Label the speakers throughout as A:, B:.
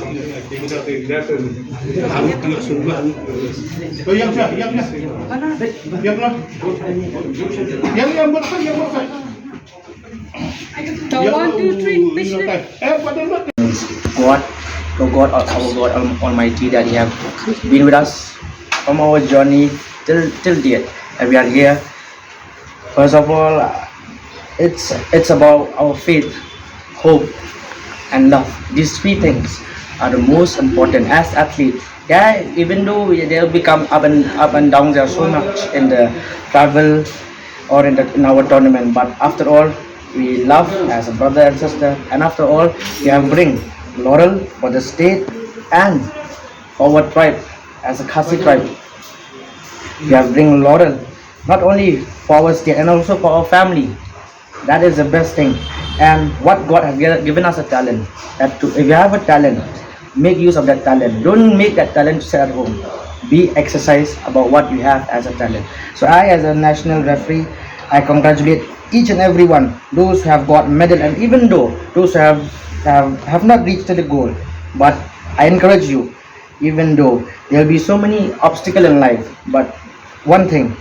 A: God, to God, our God Almighty, that He have been with us from our journey till date, and we are here. First of all, it's about our faith, hope, and love. These three things are the most important as athletes. Yeah, even though they'll become up and down, there so much in the travel or in our tournament. But after all, we love as a brother and sister. And after all, we have bring laurel for the state and for our tribe as a Khasi tribe. We have bring laurel not only for our state and also for our family. That is the best thing. And what God has given us a talent. If you have a talent, make use of that talent. Don't make that talent sit at home. Be exercise about what you have as a talent. So I, as a national referee, I congratulate each and every one, those who have got medal, and even though those who have not reached the goal. But I encourage you, even though there will be so many obstacles in life, but one thing,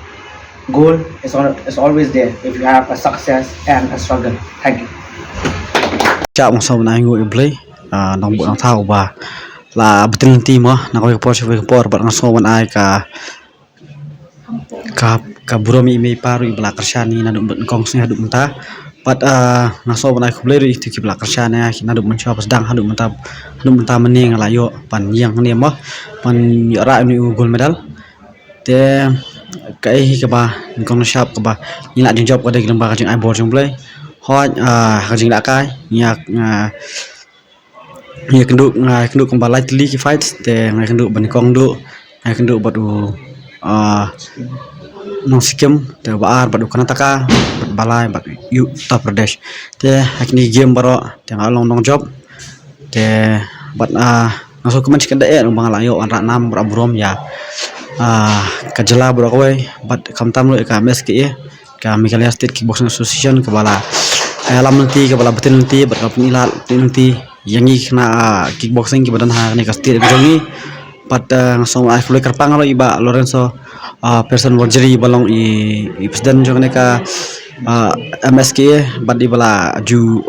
A: goal is always there if you have a success and a struggle. Thank you.
B: Chào mừng sau này ngồi play nong buat thao ba la betul nanti mah nak kau por buat ngaso wan ai ka buromi me paru ibla kershani na dum kong sing hadu menta but ngaso wan ai kublai ri tu kibla kershani na dum mencoba sedang hadu menta mening layo pan yang ni mah pan ra ni gold medal te kai ka ba kong shop ka ba ni nak job ka de lembaga jeng ai bor jeng play hoi jing đã kai nhạc kenduk kembali light league fight te ngai kenduk ban kong du ngai kenduk badu nong sikem te baar badu Karnataka bad balai bad Uttar Pradesh te hakni game baro te ngalong nong job te bad ngaso kemen sikenda bang layo an nam brom ya kajela bro kowe bad kamtam lo ka meski ka Meghalaya State Kickboxing Association kebala alam nanti kepala betul nanti berkapun ilat nanti yang ini kena kickboxing ke badan hari ni kasih kejongi pada ngasong ai fully kerpang lo iba Lorenzo person warjeri balong i presiden jong neka MSK bad di bala ju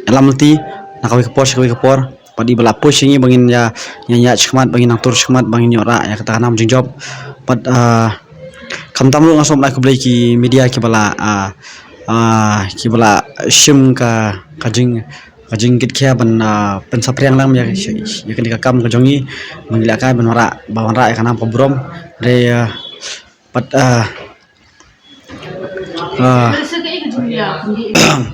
B: alam nanti nak kawai kepor padi bala push ini bangin ya nyanyi cemat bangin nang tur cemat bangin nyora ya kata nam job pad kamtam lo ngasong ai kubeli ki media ke bala kibala shim ka kajing kit kia ban pensapriang lang ya kan kam kajongi menggila kai benora bawan ra kana pabrom re pat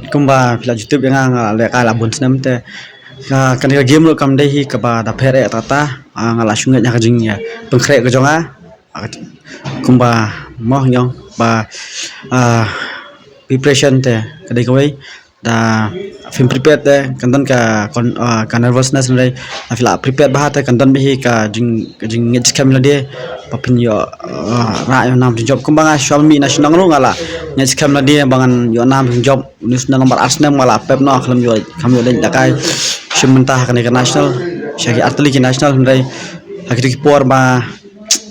B: kumba pila YouTube yang le ka labun senam te kan game lo kam dei ka ba da phere tata ngala sungat nya kajing ya pengkrek kajonga kumba moh nyong ba preparation te kadai kawai da film prepare te kantan ka nervousness nai afila prepare bah te kantan bihi ka jing ngej kamla de papin yo ra yo nam job kumbanga Xiaomi national ro ngala ngej kamla de bangan yo nam job national nomor asnam ngala pep no khlam yo den dakai simenta ka national syagi atlet national nai hakiti por ba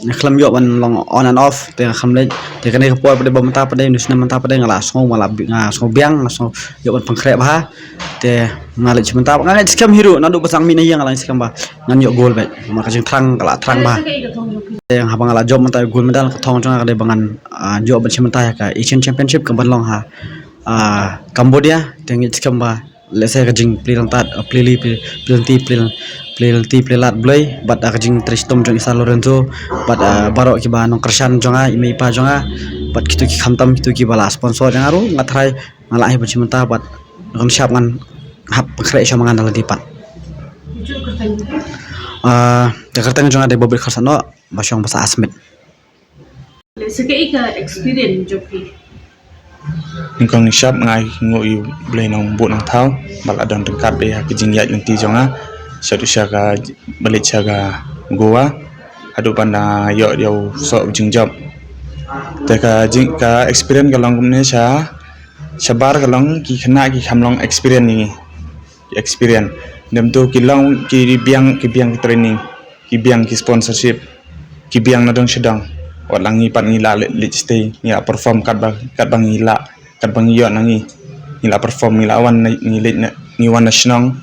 B: khlam yo ban long on and off te kham le te kanai ka por pada bamta pada nusna manta pada ngala so mala so biang so yo ban pangkre ba te ngala chimenta ngala skam hero nadu pasang mi na yang ngala skam ba ngan yo gol ba maka jing trang kala trang ba te yang habang ngala job manta gol medal ka thong jong ka de bangan jo ban chimenta ka Asian Championship ka ban long ha Cambodia te ngi skam ba lese ka jing plilantat plilat blay bat akajing tristom jong San Lorenzo bat baro ki ba nong kersan jonga ime pa jonga bat kitu ki khamtam kitu ki bala sponsor yang aru ngatrai ngala ai bacimenta bat ngam siap ngan hap kre sya mangan dal dipat Jakarta jonga de bobel kharsano basyong basa asmit
C: sekai ka experience joki
D: ningkong siap ngai ngoi blay nong bu nong thau bal adon dekat be akajing ya lenti jonga satu syaga balik syaga Goa adu panda yo so jing job teka jing ka experience kalong kumne sya sabar kalong ki khana ki khamlong experience ni experience dem tu kilong ki biang ki training ki biang ki sponsorship ki biang nadong sedang wat langi pat ngila let stay ngila perform kat bang ngila kat bang yo nangi ngila perform ngila wan ngi wan nasional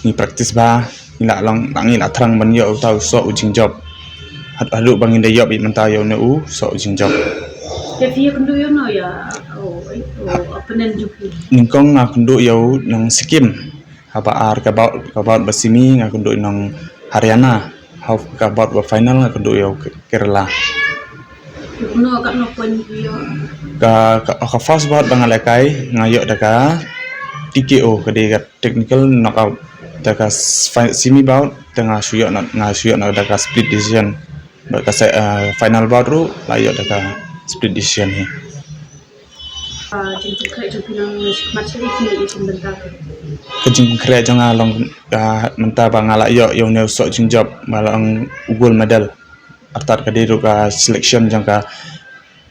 D: ngi practice ba ngila long ngila trang ban yo tau so ujing job halu bang inda job it mentau yo no so ujing job
C: Tapi ya kendu yo no ya openen jupi.
D: ningkong ngakundu yo nang Sikkim apa ar kabaut basimi ngakundu nang Haryana how kabaut ba final ngakundu yo Kerala
C: No kat no poin yo.
D: ka first bout bangalekai ngayo daka TKO kade technical knockout daka semi bout tengah suyo na daka split decision daka final bout ru layo daka split decision ni
C: Jin kai jupi nang macam ini bentar.
D: kejing kre janga long menta bangala yo ne sok jing job malang gold medal artat kade ru ka selection jangka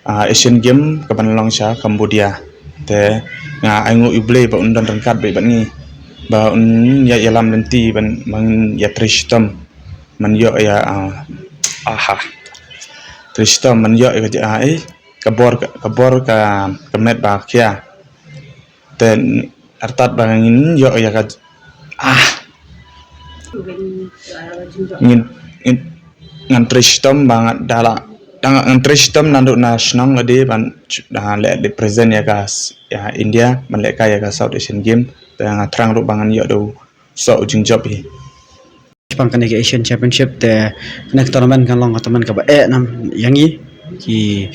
D: Asian Game ke Banalong Sha Cambodia te nga aingu ible ba undan rangkat be bani ba un ya yalam lenti ban mang ya trishtam man yo ya trishtam man yo ya kabor ka kemet ba kya te artat bangin yo ya ka ngin ngan trishtam bangat dala ngan trishtam nanduk nasional ngade ban le present ya gas ya India man le ya ka South Asian Game tang trang ru bangan yo do so ujing job hi
B: Jepang kan ke Asian Championship te nek tournament kan long teman ka ba nam yangi ki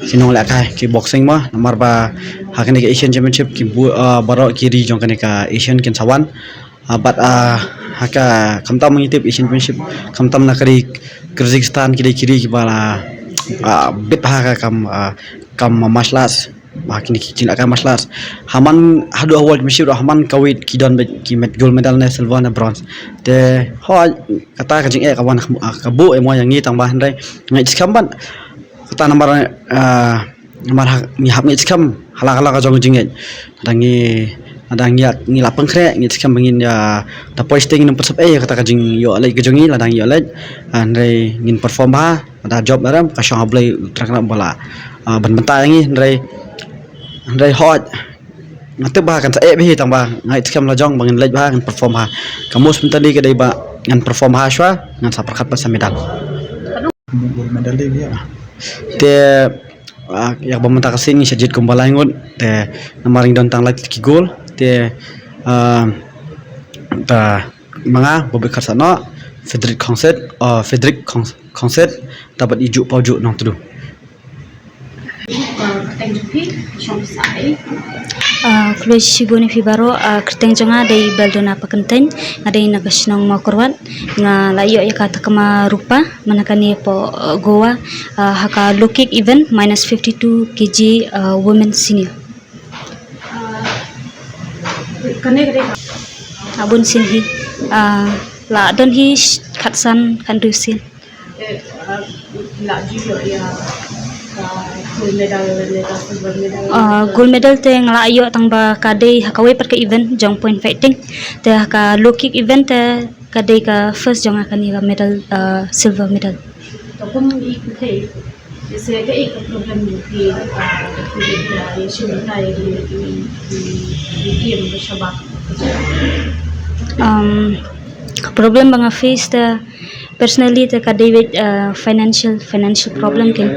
B: sinong la kai ki boxing ma nomor ba hakan ke Asian Championship ki baro kiri jong kan ka Asian kin sawan but haka kamtam mengitip Asian Championship kamtam na kari Kyrgyzstan kiri ki bala bit haka kam maslas makin kicil akan maslas haman hadu awal mesti haman kawit kidon ki gold medal na silver na bronze te ho kata kajing kawan kabu mo yang ni tambah ndai ngai skamban kata nomor mi hap ngai skam hala ka jong jingit adangi ngi lapang kre ngi skam bangin ya ta posting nomor sep kata kajing yo alai gajongi ladang yo alai ndai ngin perform ba ada job dalam kasong ablai terkena bola bentar yang ni ndai hot ngate ba kan sae bi tang ba ngai skam la jong bangin lej ba kan perform ha kamus mentadi ke dai ba ngan perform ha shwa ngan sa perkat pas medal
D: medal dia
B: te ya bamanta kasing sajid kumbalai ngot te namaring don tang lagi ki gol te ta manga bobe karsano Frederick Concert dapat ijuk paujuk nang tudu
C: Keteng jupi syong sai.
E: Kluis sigoni fibaro kerteng jonga dari baldona pakenten ada yang nagasnong makorwat nga layo ya kata kama rupa manakani po Goa haka low kick event minus 52 kg women senior
C: Kane
E: abun sinhi la don hi khatsan kandusin
C: la juga ya
E: gold medal te ngala ayo tangba kadai hakawai per ke event jong point fighting te haka low kick event te kadai ka first jong akan ni medal silver medal
C: Ataupun ikuti saya ke ikut program di Syurga di game bersabak.
E: Problem bang face te personally te ka David financial problem kan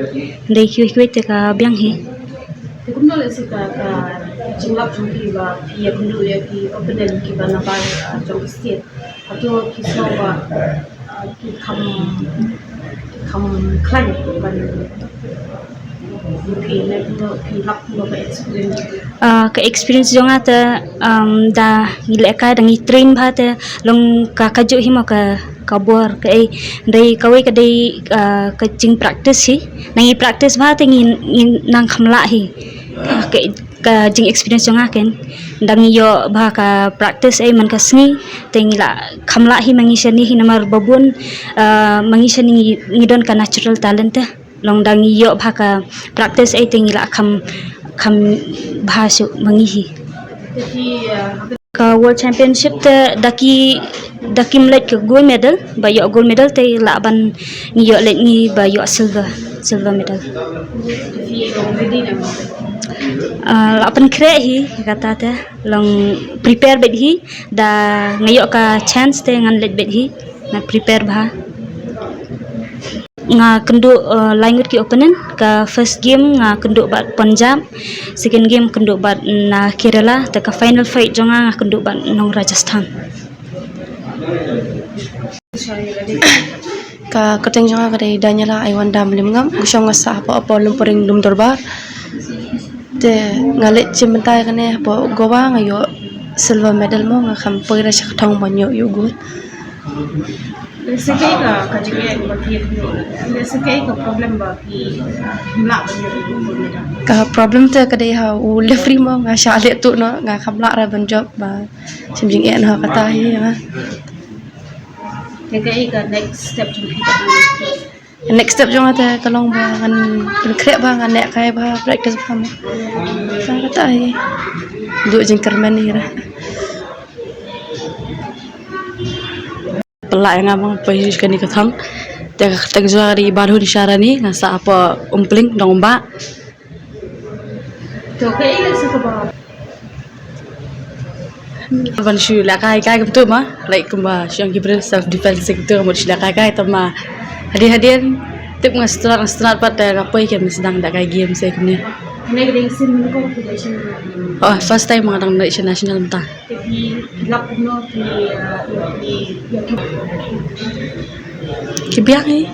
E: dai kiwi te ka biang hi
C: Kumno le sika ka jinglap jongki ba ya kundu ya ki openen ki ba na ba jong state atau ki so ba ki kam klan ban ki le kundu ki lap no ba experience
E: ke experience jonga te da ngile ka dangi train ba te long ka kaju hi mo ka kabur ke dai kawai ke dai ke jing practice hi nangi practice ba te nang khamla hi ke jing experience jonga ken dang yo ba ka practice man ka sngi te ngila khamla hi mangi shani hi namar babun mangi shani ngidon ka natural talent long dang yo ba ka practice te ngila kham bhasu mangi hi
C: jadi
E: Ka World Championship te daki melet ke gold medal, ba yo gold medal te la ban ni yo let ni ba yo silver medal. La pan kre hi kata te long prepare bet hi da ngayo ka chance te ngan let bet hi na prepare ba nga kendu langut ki opponent ka first game nga kendu bat Punjab, second game kendu bat na Kerala, te ka final fight jonga nga kendu bat nong Rajasthan.
F: Ka keteng jonga kadai danyala aiwan dam lim ngam gusyong ngasa apa lumpering dum dorbar te ngalet cimentai kane apa gowa ngayo silver medal mo nga kham pera chak thong banyo yu gu
C: Sekai ka kajian bagi sekai ka problem bagi himla banyo
F: ka problem te kadai ha u le free mo nga sha le tu no nga kham la ra ban job ba simjing en ha kata hi ha
C: sekai ka next step jung
F: next step jonga te kalong ba ngan krek ba ngan nek kai ba practice ba mo sa kata hi du jing kermen ni ra pelak yang abang posisikan ni katham tak jual di baru di syara ni ngasa apa umpling dong mbak
C: to kai ka suka ba
F: ban shu la kai kai kem tu ma like kumba syang kibril self defense tu mo sila kai kai tama hadian tip ngastra pat kapai kem sedang dak kai game saya kemni
C: nek ding sin ko population
F: oh first time mengadang national mentah
C: tapi lap no di
F: kibiang ni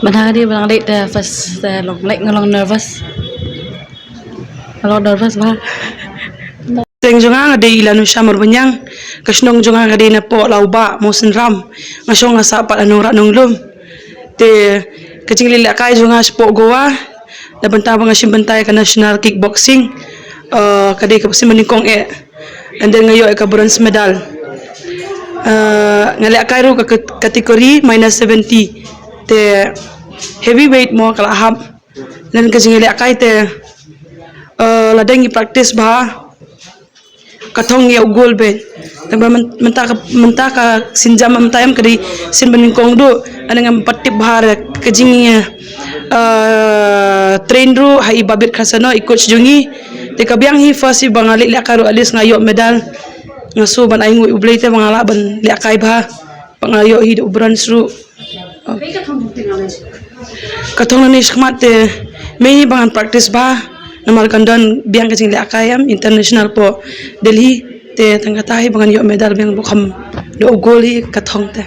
F: mana dia bilang date first long like ngolong nervous ba
G: Teng jonga ngade ilanu shamar banyang kasnong jonga ngade na po lauba mosin ram ngasong ngasa pat anong ranong lum te kacing lila kai jonga sport goa da banta bang bentai ka national kickboxing kade ka pasim meningkong and then ngayo ka bronze medal ngale kai ru ka kategori minus 70 te heavyweight mo kala hab dan kacing lila kai te ladengi practice ba kathong ya gol be tambah mentah ka sinjam mentayam kadi sin beningkong do anang patip bahar kejingnya train ru hai babit khasano ikut jungi te kabiang hi fasi bangali la karu alis ngayo medal ngasu ban aingu ublei te mangala ban la kai ba pangayo hi ubran sru kathong ni skmat te mehi bangan practice ba namal kandan biang kajing le akayam international po Delhi te tangatahi bangan yo medal biang bukham do goli kathong te